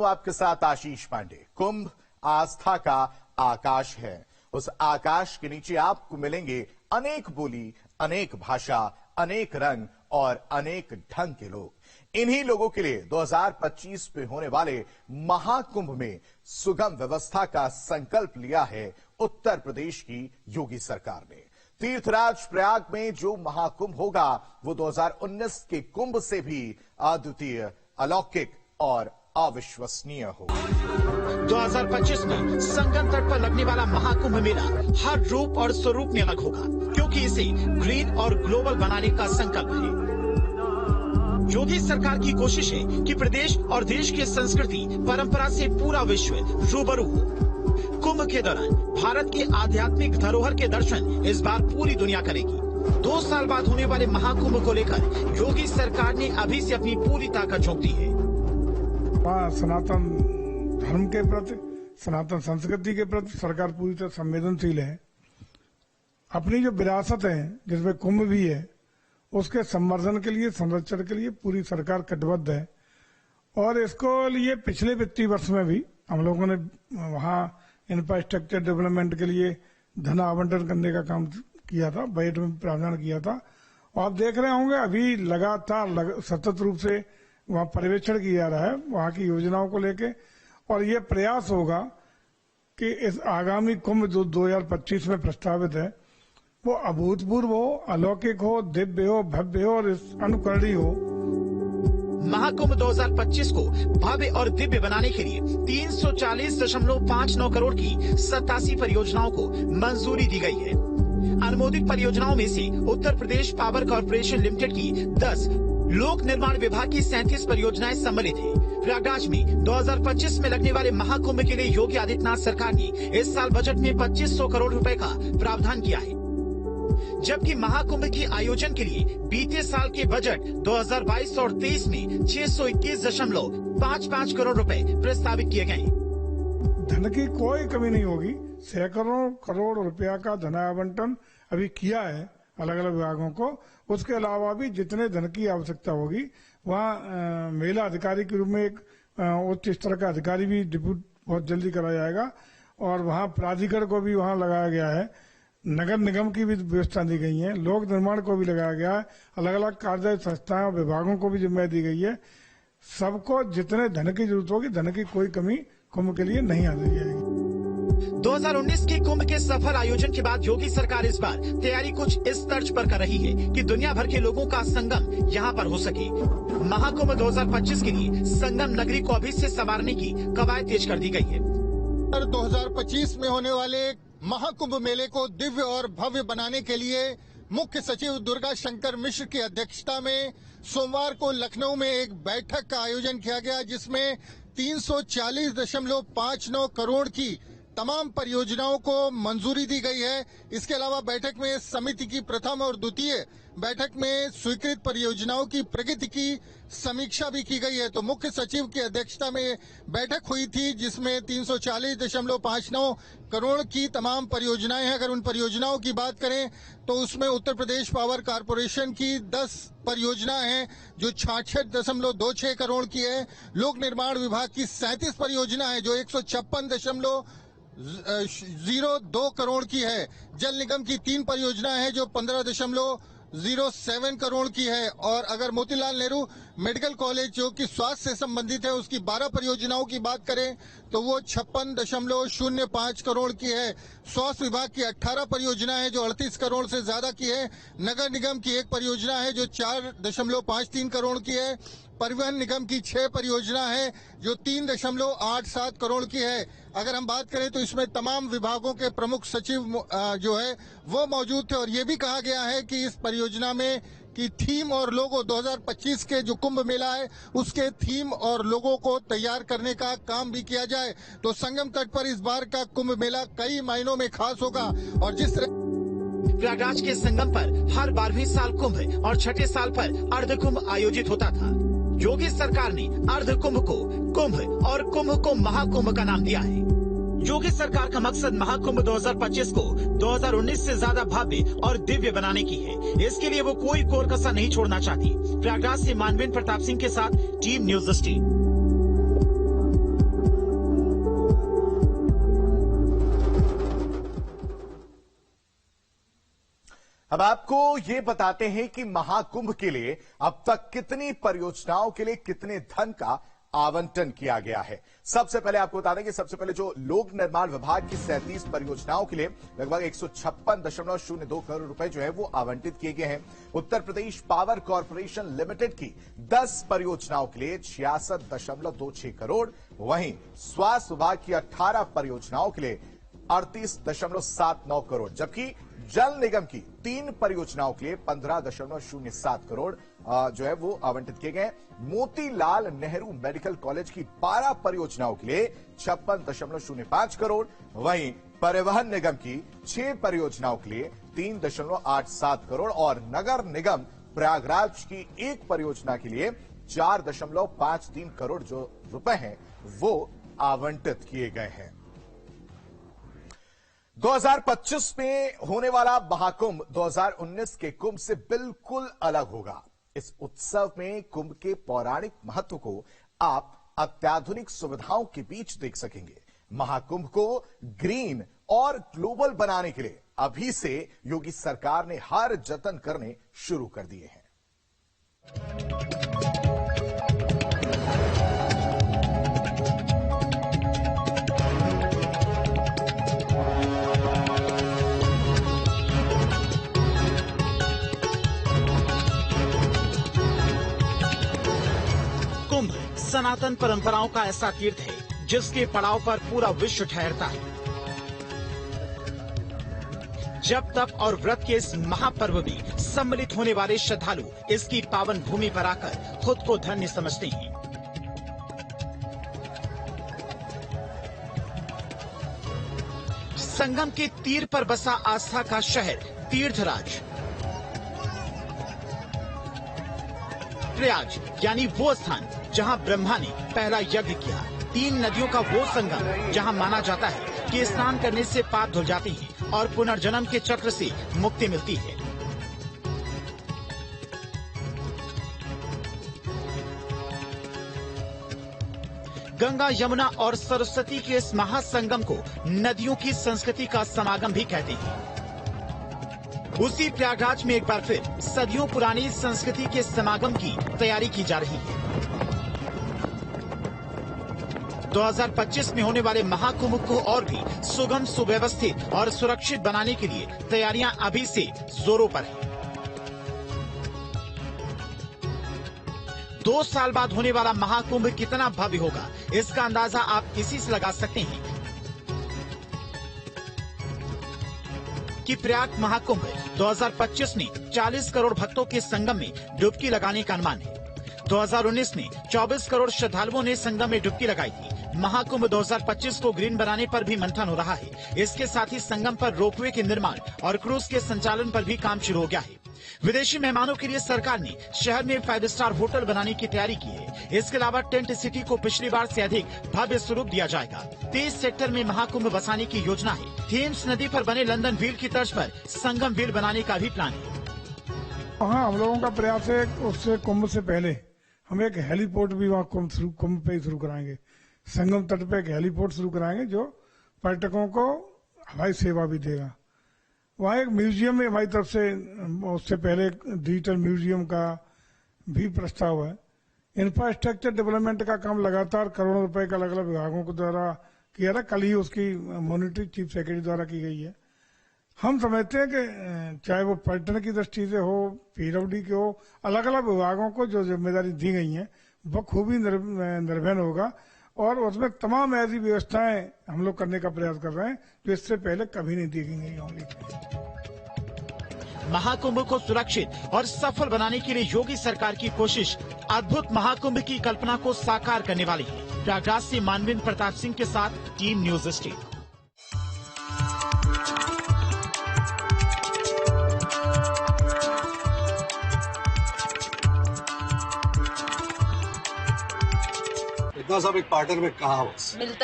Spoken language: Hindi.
तो आपके साथ आशीष पांडे। कुंभ आस्था का आकाश है। उस आकाश के नीचे आपको मिलेंगे अनेक बोली, अनेक भाषा, अनेक रंग और अनेक ढंग के लोग। इन्हीं लोगों के लिए 2025 में होने वाले महाकुंभ में सुगम व्यवस्था का संकल्प लिया है उत्तर प्रदेश की योगी सरकार ने। तीर्थराज प्रयाग में जो महाकुंभ होगा वो 2019 के कुंभ से भी अद्वितीय, अलौकिक और अविश्वसनीय होगा। 2025 में संगम तट पर लगने वाला महाकुंभ मेला हर रूप और स्वरूप में अलग होगा, क्योंकि इसे ग्रीन और ग्लोबल बनाने का संकल्प है। योगी सरकार की कोशिश है कि प्रदेश और देश की संस्कृति परंपरा से पूरा विश्व रूबरू हो। कुंभ के दौरान भारत के आध्यात्मिक धरोहर के दर्शन इस बार पूरी दुनिया करेगी। 2 साल बाद होने वाले महाकुंभ को लेकर योगी सरकार ने अभी से अपनी पूरी ताकत झोंक दी है। सनातन धर्म के प्रति, सनातन संस्कृति के प्रति सरकार पूरी तरह संवेदनशील है। अपनी जो विरासत है जिसमें कुंभ भी है, उसके संवर्धन के लिए, संरक्षण के लिए पूरी सरकार कटिबद्ध है। और इसको लिए पिछले वित्तीय वर्ष में भी हम लोगों ने वहाँ इंफ्रास्ट्रक्चर डेवलपमेंट के लिए धन आवंटन करने का काम किया था, बजट में प्रावधान किया था। और आप देख रहे होंगे अभी लगातार सतत रूप से वहाँ पर्यवेक्षण किया जा रहा है वहाँ की योजनाओं को लेके। और ये प्रयास होगा कि इस आगामी कुंभ जो 2025 में प्रस्तावित है वो अभूतपूर्व हो, अलौकिक हो, दिव्य हो, भव्य हो और अनुकरणीय हो। महाकुंभ 2025 को भव्य और दिव्य बनाने के लिए 340.59 करोड़ की 87 परियोजनाओं को मंजूरी दी गई है। अनुमोदित परियोजनाओं में से Uttar Pradesh power corporation limited की 10, लोक निर्माण विभाग की 37 परियोजनाएं सम्मिलित है। प्रयागराज में 2025 में लगने वाले महाकुंभ के लिए योगी आदित्यनाथ सरकार ने इस साल बजट में 2500 करोड़ रुपए का प्रावधान किया है, जबकि महाकुंभ के आयोजन के लिए बीते साल के बजट 2022 और 23 में 621.55 करोड़ रुपए प्रस्तावित किए गए। धन की कोई कमी नहीं होगी। सैकड़ों करोड़ रुपया का धन आवंटन अभी किया है अलग अलग विभागों को। उसके अलावा भी जितने धन की आवश्यकता होगी वहाँ मेला अधिकारी के रूप में एक उच्च स्तर का अधिकारी भी डिप्यूट बहुत जल्दी करा जाएगा। और वहाँ प्राधिकरण को भी वहाँ लगाया गया है, नगर निगम की भी व्यवस्था दी गई है, लोक निर्माण को भी लगाया गया है, अलग अलग कार्य संस्थाओं विभागों को भी जिम्मेदारी दी गई है। सबको जितने धन की जरूरत होगी, धन की कोई कमी कुंभ के लिए नहीं आने दी जाएगी। 2019 के कुंभ के सफल आयोजन के बाद योगी सरकार इस बार तैयारी कुछ इस तर्ज पर कर रही है कि दुनिया भर के लोगों का संगम यहाँ पर हो सके। महाकुंभ 2025 के लिए संगम नगरी को अभी से संवारने की कवायद तेज कर दी गई है। 2025 में होने वाले महाकुंभ मेले को दिव्य और भव्य बनाने के लिए मुख्य सचिव दुर्गा शंकर मिश्र की अध्यक्षता में सोमवार को लखनऊ में एक बैठक का आयोजन किया गया, जिसमें 340.59 करोड़ की तमाम परियोजनाओं को मंजूरी दी गई है। इसके अलावा बैठक में समिति की प्रथम और द्वितीय बैठक में स्वीकृत परियोजनाओं की प्रगति की समीक्षा भी की गई है। तो मुख्य सचिव की अध्यक्षता में बैठक हुई थी, जिसमें 340.59 करोड़ की तमाम परियोजनाएं हैं। अगर उन परियोजनाओं की बात करें तो उसमें उत्तर प्रदेश पावर कॉर्पोरेशन की 10 परियोजना है जो 66.26 करोड़ की है। लोक निर्माण विभाग की 37 परियोजना है जो 156.02 करोड़ की है। जल निगम की 3 परियोजना है जो 15.07 करोड़ की है। और अगर मोतीलाल नेहरू मेडिकल कॉलेज जो कि स्वास्थ्य से संबंधित है उसकी 12 परियोजनाओं की बात करें तो वो 56.05 करोड़ की है। स्वास्थ्य विभाग की 18 परियोजना है जो 38 करोड़ से ज्यादा की है। नगर निगम की 1 परियोजना है जो 4.53 करोड़ की है। परिवहन निगम की 6 परियोजना है जो 3.87 करोड़ की है। अगर हम बात करें तो इसमें तमाम विभागों के प्रमुख सचिव जो है वो मौजूद थे। और ये भी कहा गया है कि इस परियोजना में की थीम और लोगो 2025 के जो कुंभ मेला है उसके थीम और लोगो को तैयार करने का काम भी किया जाए। तो संगम तट पर इस बार का कुंभ मेला कई मायनों में खास होगा। और जिस प्रयागराज के संगम पर हर 12वें साल कुंभ और छठे साल पर अर्ध कुंभ आयोजित होता था। योगी सरकार ने अर्ध कुंभ को कुंभ और कुंभ को महाकुंभ का नाम दिया है। योगी सरकार का मकसद महाकुंभ 2025 को 2019 से ज्यादा भव्य और दिव्य बनाने की है। इसके लिए वो कोई कोर कसर नहीं छोड़ना चाहती। प्रयागराज से मानवेंद्र प्रताप सिंह के साथ टीम न्यूज 18। अब आपको ये बताते हैं कि महाकुंभ के लिए अब तक कितनी परियोजनाओं के लिए कितने धन का आवंटन किया गया है। सबसे पहले आपको बता दें कि सबसे पहले जो लोक निर्माण विभाग की 37 परियोजनाओं के लिए लगभग 156.02 करोड़ रुपए जो है वो आवंटित किए गए हैं। Uttar Pradesh power corporation limited की 10 परियोजनाओं के लिए 66.26 करोड़, वहीं स्वास्थ्य विभाग की 18 परियोजनाओं के लिए 38.79 करोड़, जबकि जल निगम की 3 परियोजनाओं के लिए 15.07 करोड़ जो है वो आवंटित किए गए। मोतीलाल नेहरू मेडिकल कॉलेज की 12 परियोजनाओं के लिए 56.05 करोड़, वहीं परिवहन निगम की 6 परियोजनाओं के लिए 3.87 करोड़ और नगर निगम प्रयागराज की 1 परियोजना के लिए 4.53 करोड़ जो रुपए हैं वो आवंटित किए गए हैं। 2025 में होने वाला महाकुंभ 2019 के कुंभ से बिल्कुल अलग होगा। इस उत्सव में कुंभ के पौराणिक महत्व को आप अत्याधुनिक सुविधाओं के बीच देख सकेंगे। महाकुंभ को ग्रीन और ग्लोबल बनाने के लिए अभी से योगी सरकार ने हर जतन करने शुरू कर दिए हैं। कुंभ सनातन परंपराओं का ऐसा तीर्थ है जिसके पड़ाव पर पूरा विश्व ठहरता है। जप तप और व्रत के इस महापर्व में सम्मिलित होने वाले श्रद्धालु इसकी पावन भूमि पर आकर खुद को धन्य समझते हैं। संगम के तीर पर बसा आस्था का शहर तीर्थराज प्रयाग यानी वो स्थान जहां ब्रह्मा ने पहला यज्ञ किया। 3 नदियों का वो संगम जहां माना जाता है कि स्नान करने से पाप धुल जाते हैं और पुनर्जन्म के चक्र से मुक्ति मिलती है। गंगा, यमुना और सरस्वती के इस महासंगम को नदियों की संस्कृति का समागम भी कहते हैं। उसी प्रयागराज में एक बार फिर सदियों पुरानी संस्कृति के समागम की तैयारी की जा रही है। 2025 में होने वाले महाकुंभ को और भी सुगम, सुव्यवस्थित और सुरक्षित बनाने के लिए तैयारियां अभी से जोरों पर हैं। 2 साल बाद होने वाला महाकुंभ कितना भव्य होगा, इसका अंदाजा आप इसी से लगा सकते हैं कि प्रयाग महाकुंभ 2025 में 40 करोड़ भक्तों के संगम में डुबकी लगाने का अनुमान है। 2019 में 24 करोड़ श्रद्धालुओं ने संगम में डुबकी लगाई थी। महाकुंभ 2025 को ग्रीन बनाने पर भी मंथन हो रहा है। इसके साथ ही संगम पर रोपवे के निर्माण और क्रूज के संचालन पर भी काम शुरू हो गया है। विदेशी मेहमानों के लिए सरकार ने शहर में 5 स्टार होटल बनाने की तैयारी की है। इसके अलावा टेंट सिटी को पिछली बार से अधिक भव्य स्वरूप दिया जाएगा। 23 सेक्टर में महाकुंभ बसाने की योजना है। थेम्स नदी पर बने लंदन व्हील की तर्ज पर संगम व्हील बनाने का भी प्लान है। हाँ, हम लोगों का प्रयास है उससे कुंभ से पहले हम एक हेलीपोर्ट भी वहाँ कुंभ पे शुरू कराएंगे। संगम तट पे एक हेलीपोर्ट शुरू कराएंगे जो पर्यटकों को हवाई सेवा भी देगा। वहाँ एक म्यूजियम में हमारी तरफ से उससे पहले डिजिटल म्यूजियम का भी प्रस्ताव है। इंफ्रास्ट्रक्चर डेवलपमेंट का काम लगातार करोड़ों रुपए का अलग अलग विभागों के द्वारा किया था। कल ही उसकी मॉनिटरिंग चीफ सेक्रेटरी द्वारा की गई है। हम समझते हैं कि चाहे वो पर्यटन की दृष्टि से हो, पीडब्ल्यूडी के हो, अलग अलग विभागों को जो जिम्मेदारी दी गई है वो खूबी निर्भय होगा और उसमें तमाम ऐसी व्यवस्थाएं हम लोग करने का प्रयास कर रहे हैं जो इससे पहले कभी नहीं दी गई होंगी। महाकुंभ को सुरक्षित और सफल बनाने के लिए योगी सरकार की कोशिश अद्भुत महाकुंभ की कल्पना को साकार करने वाली है। प्रयागराज से मानवेंद्र प्रताप सिंह के साथ टीम न्यूज स्टेट। इतना सब एक पार्टनर में कहा बस मिलता